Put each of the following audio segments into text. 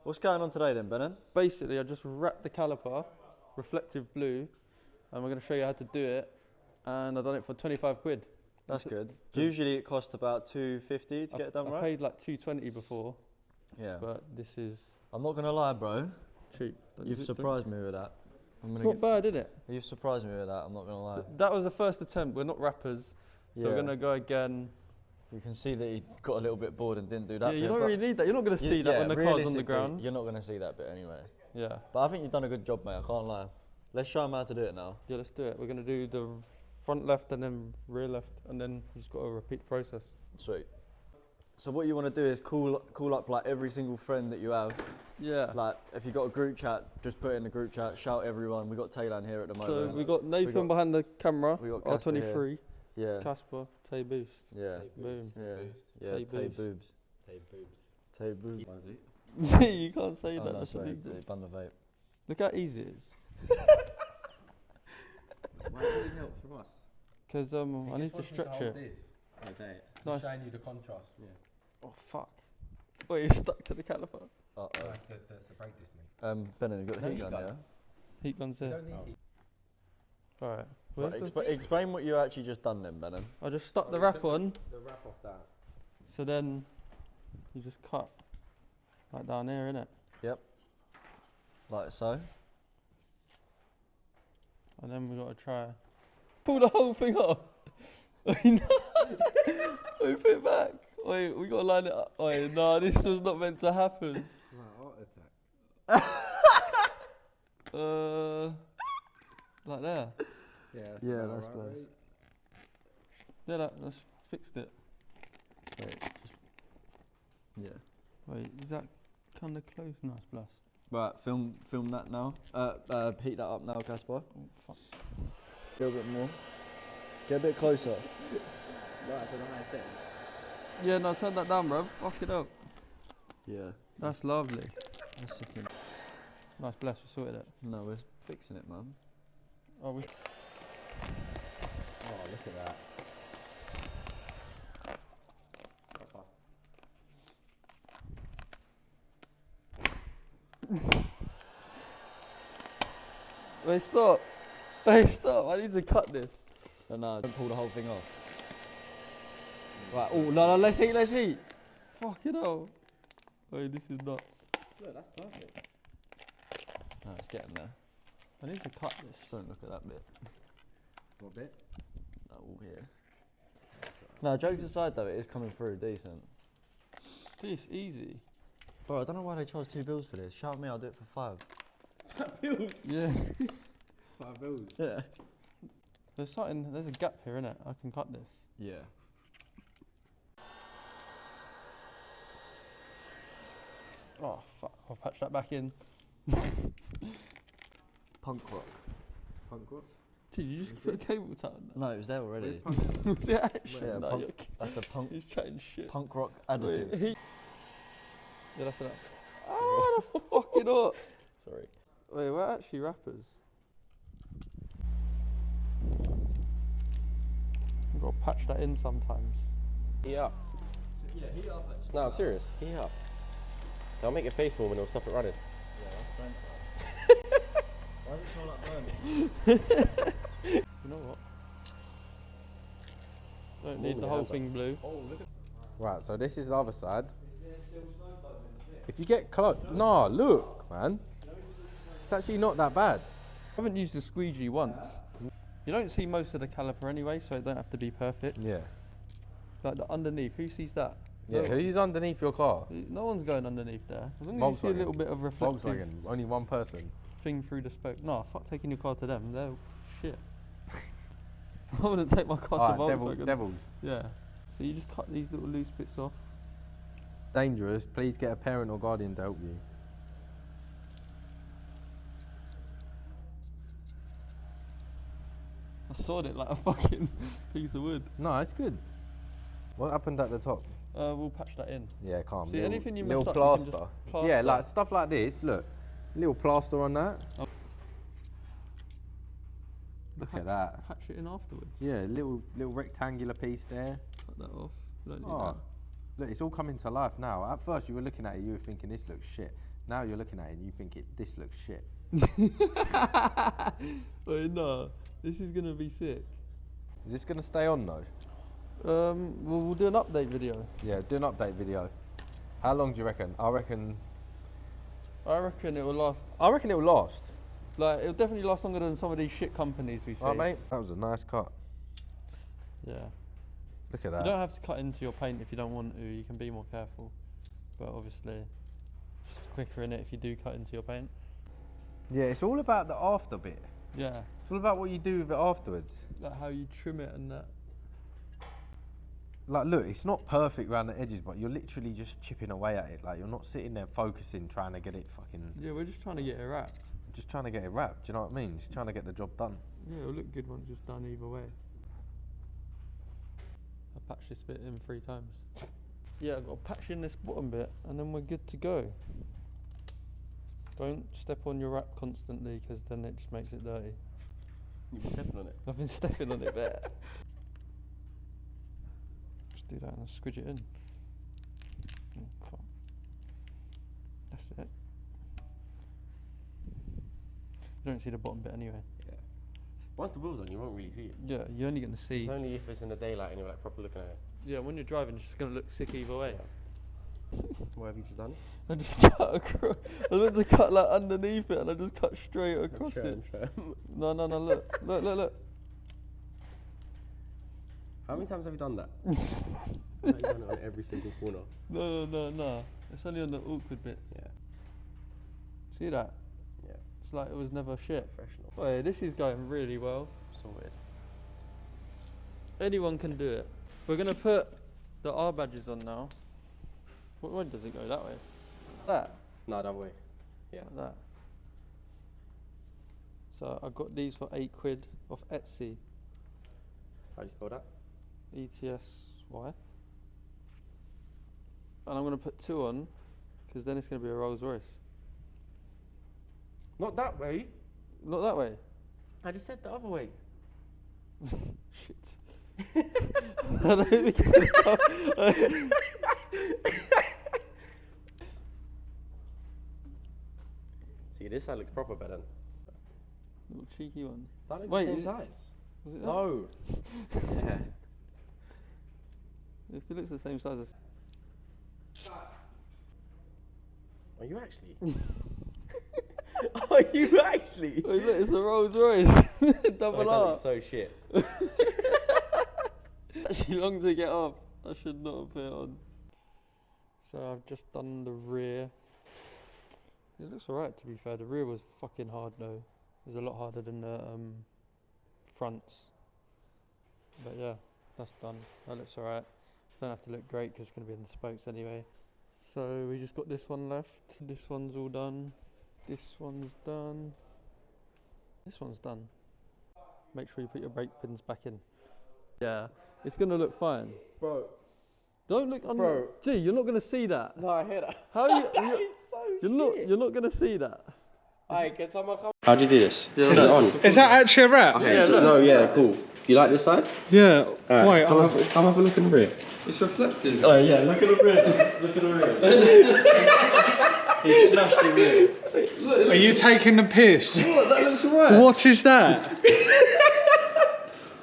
What's going on today then, Benon? Basically, I just wrapped the caliper, reflective blue, and we're going to show you how to do it. And I've done it for 25 quid. That's good. Usually it costs about $2.50 to get it done right. I paid like $2.20 before. Yeah. But this is I'm not going to lie, bro. cheap. You've surprised me with that. It's not bad, is it? You've surprised me with that, I'm not going to lie. That was the first attempt. We're not rappers. So we're going to go again. You can see that he got a little bit bored and didn't do that. Yeah, you don't really need that. You're not going to see that when the car's on the ground. You're not going to see that bit anyway. Yeah. But I think you've done a good job, mate. I can't lie. Let's show him how to do it now. Yeah, let's do it. We're going to do the front left and then rear left, and then you just got to repeat the process. Sweet. So what you want to do is call up like every single friend that you have. Yeah. Like if you got a group chat, just put it in the group chat. Shout everyone. We got Taylan here at the moment. So we got Nathan behind the camera. We got Casper R23. Here. Yeah. Casper, Tay Boost. Yeah. Boom. Yeah. Yeah. Tay Tay boobs. boobs. Tay boobs. Tay boobs. You can't say that. That's a big deal. Bun the vape. Look how easy it is. Why does it help from us? Because I need to stretch it. Nice. Showing you the contrast. Yeah. Oh fuck! Wait, it's stuck to the caliper. Uh oh. That's the break this thing. Benon, you got the heat gun, yeah? Heat gun's You here. don't need heat. Alright. Right, explain what you actually just done then, Benon. I just stuck the wrap on. The wrap off that. So then you just cut like down here, innit? Yep. Like so. And then we got to try pull the whole thing off. Wait, put it back. Wait, we got to line it up. Wait, no, this was not meant to happen. Right, heart attack. Like there. Yeah, that's bless. Yeah, that's fixed it. Wait, yeah. Wait, is that kind of close? No, it's bless. Right, film that now. Heat that up now, Casper. Oh, fuck. Get a bit more. Get a bit closer. Right, so the nice thing. Yeah, no, turn that down, bro. Fuck it up. Yeah. That's lovely. That's sickening. Nice, bless. We sorted it. No, we're fixing it, man. Oh, we. Oh, look at that. Wait, stop. Wait, stop. I need to cut this. No, don't pull the whole thing off. Right, oh, no, let's eat. Fucking hell. Wait, this is nuts. Look, that's perfect. No, it's getting there. I need to cut this. Don't look at that bit. What bit? No, all here. No, jokes aside though, it is coming through decent. This easy. Bro, I don't know why they charge £2 for this. Shout me, I'll do it for £5. Bills. Yeah. 5 bills. Yeah. There's a gap here, innit? I can cut this. Yeah. Oh, fuck. I'll patch that back in. Punk rock. Punk rock? Dude, you just put a cable tie on that? No, it was there already. Was it actually? Yeah, No, punk, you're kidding. that's a punk. He's chatting shit. Punk rock additive. Wait, yeah, that's enough. Ah, that's fucking hot. Sorry. Wait, we're actually rappers. We've got to patch that in sometimes. Heat up. Yeah, heat up actually. No, I'm serious. Heat up. I'll make your face warm and it'll stop it running. Yeah, that's burnt. Why does it smell like burnt? You know what? Don't need the whole thing blue. Oh, look at. Right, so this is the other side. If you get close, nah, look, man. It's actually not that bad. I haven't used the squeegee once. You don't see most of the caliper anyway, so it don't have to be perfect. Yeah. Like the underneath, who sees that? Yeah, who's underneath your car? No one's going underneath there. As long as you see a little bit of reflective Volkswagen, only one person. thing through the spoke. No, fuck taking your car to them. They're shit. I wouldn't take my car to Volkswagen. Devils. Yeah. So you just cut these little loose bits off. Dangerous. Please get a parent or guardian to help you. I sawed it like a fucking piece of wood. No, it's good. What happened at the top? We'll patch that in. Yeah, calm. See, anything you little mess up, plaster. you can just plaster. Yeah, like stuff like this. Look, little plaster on that. Oh. Look at that. Patch it in afterwards. Yeah, little rectangular piece there. Cut that off. You don't need Oh, that. look, it's all coming to life now. At first, you were looking at it, you were thinking this looks shit. Now you're looking at it and you think this looks shit. Wait, no, this is gonna be sick. Is this gonna stay on though? Well, we'll do an update video. Yeah, do an update video. How long do you reckon? I reckon it will last. I reckon it will last. Like, it'll definitely last longer than some of these shit companies we see. Right, mate. That was a nice cut. Yeah. Look at that. You don't have to cut into your paint if you don't want to. You can be more careful. But obviously, it's just quicker in it if you do cut into your paint. Yeah, it's all about the after bit. Yeah. It's all about what you do with it afterwards. Like how you trim it and that. Like, look, it's not perfect around the edges, but you're literally just chipping away at it. Like, you're not sitting there focusing, trying to get it fucking... Yeah, we're just trying to get it wrapped. Just trying to get it wrapped, do you know what I mean? Just trying to get the job done. Yeah, it'll look good once it's done either way. I patched this bit in 3 times. Yeah, I've got to patch in this bottom bit and then we're good to go. Don't step on your wrap constantly because then it just makes it dirty. You've been stepping on it. I've been stepping on it there. Just do that and squidge it in. Oh, fuck. That's it. You don't see the bottom bit anyway. Yeah. Once the wheel's on, you won't really see it. Yeah, you're only going to see. It's only if it's in the daylight and you're like proper looking at it. Yeah, when you're driving, it's just going to look sick either way. What have you just done? I just cut across. I was meant to cut like underneath it, and I just cut straight across it. No, look. How many times have you done that? You've done it on every single corner. No. It's only on the awkward bits. Yeah. See that? Yeah. It's like it was never shit. Professional. Wait, this is going really well. Sorted. Anyone can do it. We're gonna put the R badges on now. What way does it go? That way? That? No, that way. Yeah. Like that. So I got these for £8 off Etsy. How do you spell that? ETSY. And I'm going to put 2 on because then it's going to be a Rolls Royce. Not that way. Not that way. I just said the other way. Shit. I don't think it's going to come. See, this side looks proper better. Little cheeky one. That looks Wait, the same is it- size. Was it that? No. Yeah. If it looks the same size as... Are you actually? Are you actually? Oh, look, it's a Rolls Royce. Double That R. looks so shit. Actually long to get off. I should not have put it on. So I've just done the rear. It looks alright to be fair. The rear was fucking hard though. It was a lot harder than the fronts. But yeah, that's done. That looks alright. Don't have to look great because it's going to be in the spokes anyway. So we just got this one left. This one's all done. This one's done. This one's done. Make sure you put your brake pins back in. Yeah, it's going to look fine. Bro. Don't look under. Bro. Gee, you're not going to see that. No, I hear that. How you? That is so shit. You're not going to see that. Alright, can someone come? How do you do this? Yeah, is it on? Is that actually a wrap? Okay, yeah, so, no, yeah, cool. Do you like this side? Yeah. Right, Wait, come have a look in the rear. It's reflective. Oh yeah, look at the rear. Look at the rear. He smashed the rear. are you taking the piss? What? That looks alright. What is that?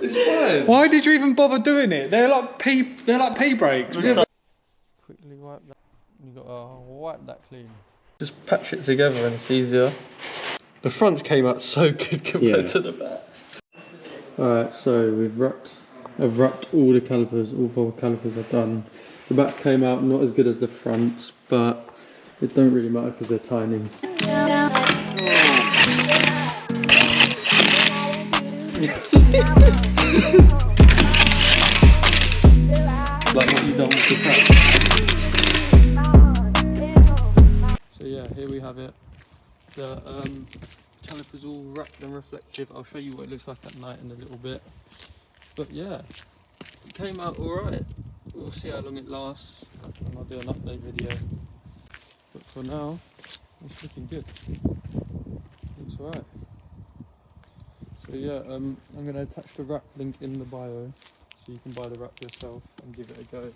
It's fine. Why did you even bother doing it? They're like pee brakes. Quickly wipe that. You got to wipe that clean. Just patch it together and it's easier. The fronts came out so good compared to the backs. Alright, so I've wrapped all the calipers, all 4 calipers are done. The backs came out not as good as the fronts, but it don't really matter because they're tiny. Like what you've done with the tap. So yeah, here we have it. The caliper's all wrapped and reflective. I'll show you what it looks like at night in a little bit. But yeah, it came out alright. We'll see how long it lasts and I'll do an update video. But for now, it's looking good. Looks alright. So yeah, I'm going to attach the wrap link in the bio so you can buy the wrap yourself and give it a go.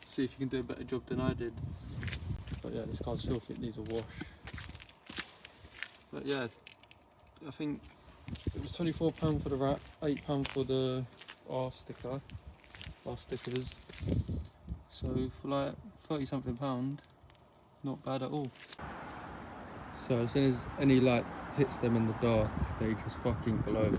See if you can do a better job than I did. But yeah, this car's filthy, it needs a wash. But yeah, I think it was £24 for the wrap, £8 for the R stickers. So for like 30 something pound, not bad at all. So as soon as any light hits them in the dark, they just fucking glow.